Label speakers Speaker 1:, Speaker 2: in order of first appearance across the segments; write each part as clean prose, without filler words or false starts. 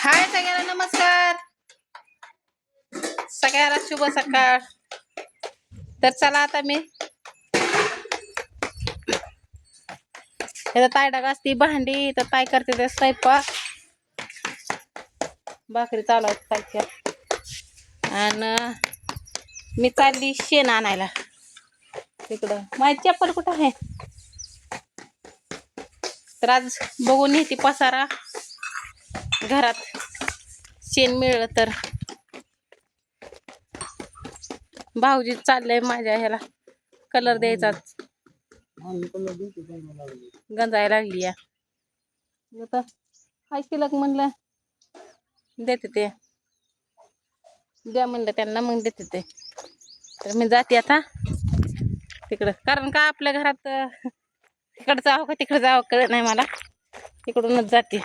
Speaker 1: हाय सगळ्यांना नमस्कार. सगळ्याला शुभ सकाळ. तर चला आता मी ताय डागासती भांडी तर काय करते ते स्वयंपाक भाकरी चालू आहेत खायच्या आणि मी चालली शेण आणायला. तिकडं माझी चप्पल कुठं आहे तर आज बघून येते पसारा घरात शेण मिळलं तर. भाऊजी चाललंय माझ्या ह्याला कलर द्यायचा गंजायला लागली या हाय शिलक म्हणलं देते ते द्या म्हणलं त्यांना मग देते ते. तर मी जाते आता तिकडं कारण का आपल्या घरात तिकडं जावं का तिकडं जावं कळत नाही मला. तिकडूनच जाते.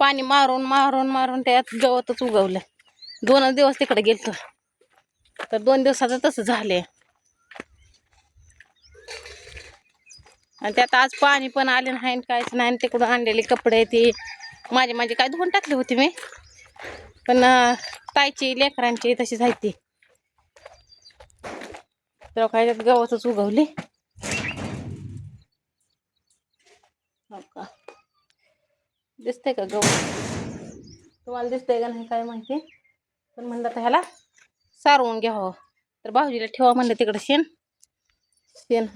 Speaker 1: पाणी मारून मारून मारून त्यात गवतच उगवलं. 2 दिवस तिकडे गेलतो तर 2 दिवसाचं तसं झालंय आणि त्यात आज पाणी पण आले नाही काहीच नाही. तिकडून आणलेले कपडे ती माझे काय धुवून टाकले होते मी पण ताईची लेकरांची तशी जायती तर काय त्यात गवतच उगवली. हो का दिसतंय का गवत तुम्हाला दिसतंय का नाही काय माहिती पण म्हणलं तर ह्याला सारवून घ्यावं. तर भाऊजीला ठेवा म्हणलं तिकडं शेण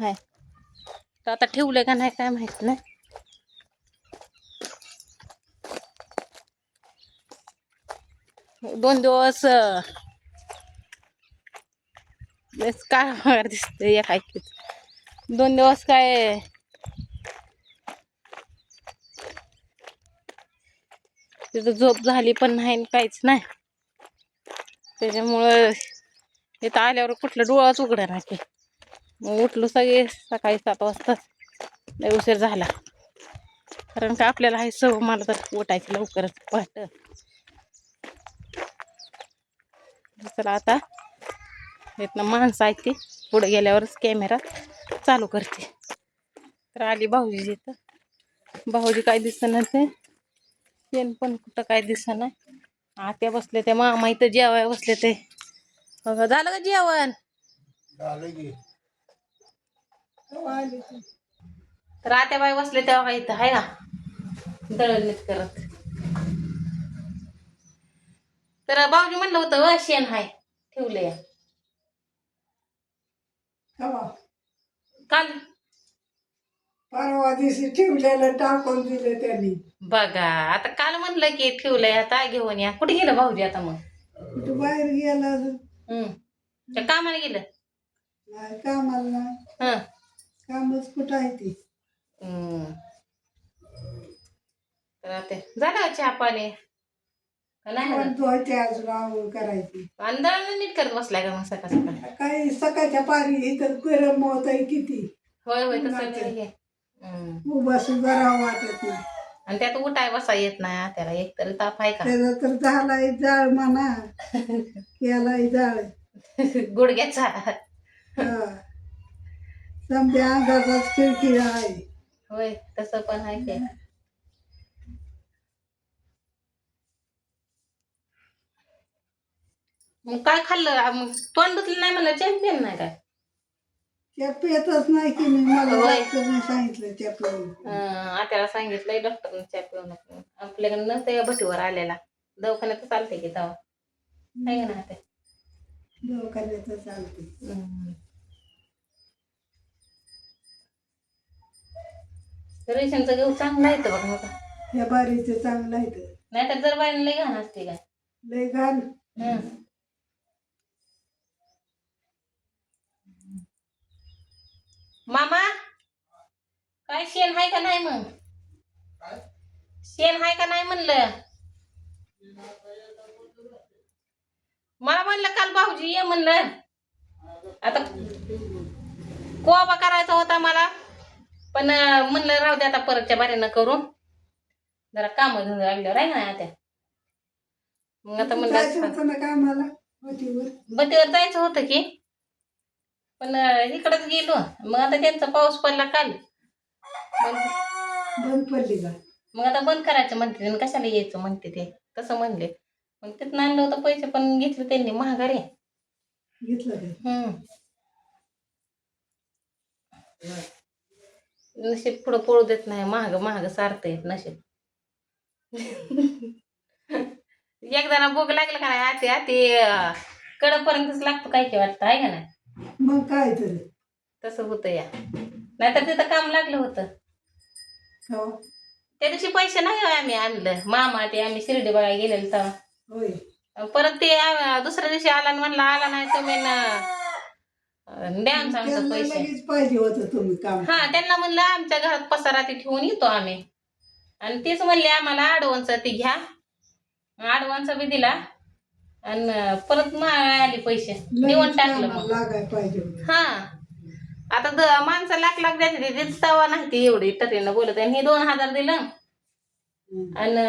Speaker 1: आहे तर आता ठेवलंय का नाही काय माहित नाही. दोन दिवस काय दिसतंय या काय 2 दिवस काय तिथं झोप झाली पण नाही काहीच नाही. त्याच्यामुळं इथं आल्यावर कुठलं डोळाच उघडा नाही. मग उठलो सगळे सकाळी 7 वाजता. लय उशीर झाला कारण का आपल्याला आहे सवय मला तर उठायची लवकरच पहाटे. चला आता इथनं माणसं आहेत ती पुढे गेल्यावरच कॅमेरा चालू करते. तर आली भाऊजी इथं. भाऊजी काय दिसना ते शेण पण कुठं काय दिसना. आत्या बसले ते मामा इथं जेवाय बसले ते. बघा झालं का जेवण तर आत्याबाई बसले तेव्हा काय इथं आहे का दळणीत करत. तर भाऊजी म्हणलं होतं शेण हाय ठेवलंय काल
Speaker 2: परवा दिवशी ठेवलेलं टाकून दिले त्यांनी.
Speaker 1: बघा आता काल म्हणलं की ठेवलंय आता घेऊन या. कुठे गेलं भाऊजी आता मग
Speaker 2: कुठं बाहेर गेला
Speaker 1: त्या कामाला गेलं
Speaker 2: नाही कामाला नाही. कामच कुठं आहे ते.
Speaker 1: तर आता झालं चहा पाणी
Speaker 2: धुवायचे अजून आंघोळ करायची.
Speaker 1: अंधारानं नीट करत बसलाय का मग सकाळ सकाळ
Speaker 2: काही सकाळच्या पारी इथं गरम होत आहे किती.
Speaker 1: होय होय तसं
Speaker 2: उभा सुद्धा राहावं वाटत नाही
Speaker 1: आणि त्यात उठाय बसा येत नाही त्याला एक तरी ताप आहे का.
Speaker 2: त्याचा तर झालाय जाळ म्हणा केलाय जाळ
Speaker 1: गुडघ्याचा
Speaker 2: समजा अंगाचाच खिळखिळा आहे.
Speaker 1: होय तसं पण आहे ते. मग काय खाल्लं मग तोंड धुतलं नाही म्हणलं चॅम्पियन नाही काय
Speaker 2: चॅप येतच नाही की मी मला डॉक्टरने सांगितलं चॅप
Speaker 1: आत्याला सांगितलंय डॉक्टरने चॅप पिऊ नको. आपल्याकडे नसतं या भटीवर आलेला दवाखान्यात चालते की दवा आहे का ना
Speaker 2: दवाखान्यात चालते.
Speaker 1: रेशनचं घेऊ चांगलं येतं बघ मोठा
Speaker 2: या बारीचं चांगलं आहे तर
Speaker 1: नाहीतर जर बाईने लय घाण असते काय
Speaker 2: लय घाण.
Speaker 1: मामा काय शेण आहे का नाही मग शेण आहे का नाही म्हणलं. मला म्हणलं काल भाऊजी ये म्हणलं आता कोबा करायचा होता मला पण म्हणलं राहू दे आता परतच्या बारीनं करून जरा काम धंदा लागल्यावर आहे ना आता. मग आता म्हणलं
Speaker 2: कामाला
Speaker 1: बतीवर जायचं होतं की पण इकडंच गेलो. मग आता त्यांचा पाऊस पडला काल
Speaker 2: बंद पडली का
Speaker 1: मग आता बंद करायचं म्हणते आणि कशाला यायचं म्हणते ते तसं म्हणले. मग तिथं आणलं होतं पैसे पण घेतले त्यांनी महागारी.
Speaker 2: घेतलं काय?
Speaker 1: नशीब पुढं पळू देत नाही. महाग महाग सारतंय नशीब. एकदा ना भूक लागलं का नाही आते आते कडपर्यंतच लागतं काय वाटतं आहे का नाही.
Speaker 2: मग काय तरी
Speaker 1: तसं होतं या. नाहीतर तिथं काम लागलं होतं.
Speaker 2: हो.
Speaker 1: त्या दिवशी पैसे नाही होय आम्ही आणलं. मामा ते आम्ही शिर्डी बघायला गेलेलो तेव्हा.
Speaker 2: होय.
Speaker 1: परत ते दुसऱ्या दिवशी आला आणि म्हणला आला नाही तुम्ही द्या आमचं आमचं
Speaker 2: त्यांना
Speaker 1: पैसे.
Speaker 2: लगेच पाहिजे होतं तुम्ही काम.
Speaker 1: हा त्यांना म्हणलं आमच्या घरात पसारा ते ठेवून येतो आम्ही. आणि तेच म्हणले आम्हाला ॲडव्हान्स ते घ्या. ॲडव्हान्स बी दिला आणि परत आले पैसे देऊन टाकलं मग.
Speaker 2: लागाय पाहिजे होतं.
Speaker 1: हा आता माणसं लाख लाख द्यायचे ते तवा नाही ते एवढी टरीनं बोलत आणि हे 2000 दिलं आणि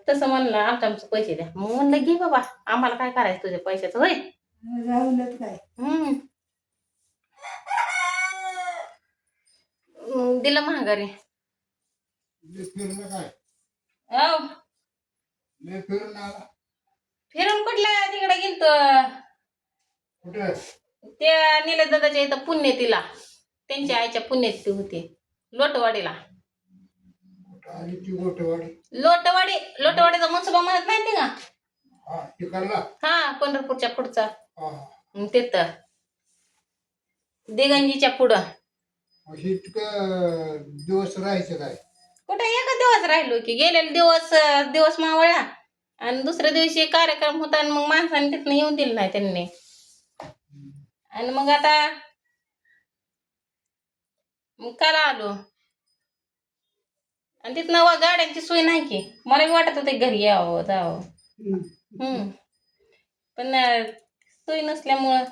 Speaker 1: तसं म्हणलं आमचं आमचं पैसे द्या. मग म्हणलं घे बाबा आम्हाला काय करायचं तुझ्या पैशाचं होय.
Speaker 2: राहुल्यात काय?
Speaker 1: दिलं महागारी. फिरून कुठल्या तिकडे गेलतो त्या नीलज दादाच्या इथं पुण्यतिला त्यांच्या आईच्या पुण्यतिथी होती लोटवाडीला. लोटवाडीचा मनसुबा म्हणत नाही ते का? हा पंढरपूरच्या पुढचा तिथं दिगंजीच्या पुढं.
Speaker 3: दिवस राहायचं काय?
Speaker 1: कुठे एका दिवस राहिलो की गेलेले दिवस मावळला आणि दुसऱ्या दिवशी कार्यक्रम होता आणि मग माणसाने तिथनं येऊन दिलं नाही त्यांनी. आणि मग आता मग काल आलो आणि तिथनं गाड्यांची सोय नाही की मला वाटत होते घरी यावं जावं. पण सोय नसल्यामुळं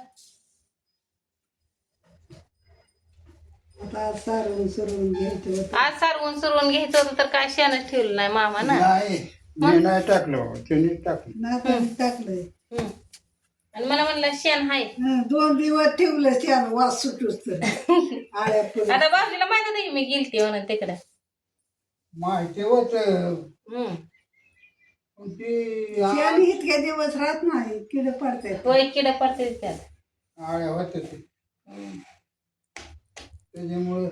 Speaker 2: आता सारवून सुरवून घ्यायचं होतं.
Speaker 1: आज सारवून सुरवून घ्यायचं होतं तर काय शेणच ठेवलं नाही मामा ना.
Speaker 3: नाही टाकलं त्यांनी टाकलं.
Speaker 2: नाताने टाकलंय.
Speaker 1: आणि मला म्हणलं शेण हाय.
Speaker 2: 2 दिवस ठेवलं त्यानं वास सुटूच तर. आळ्या पुऱ्या.
Speaker 1: आता बाजूला माहित होतं की मी गेलते म्हणून तिकडं.
Speaker 3: माहिती होत
Speaker 2: त्याने इतके दिवस राहत नाही किड पडतात.
Speaker 1: होय किडा पडते त्यात.
Speaker 3: आळ्या होत त्याच्यामुळं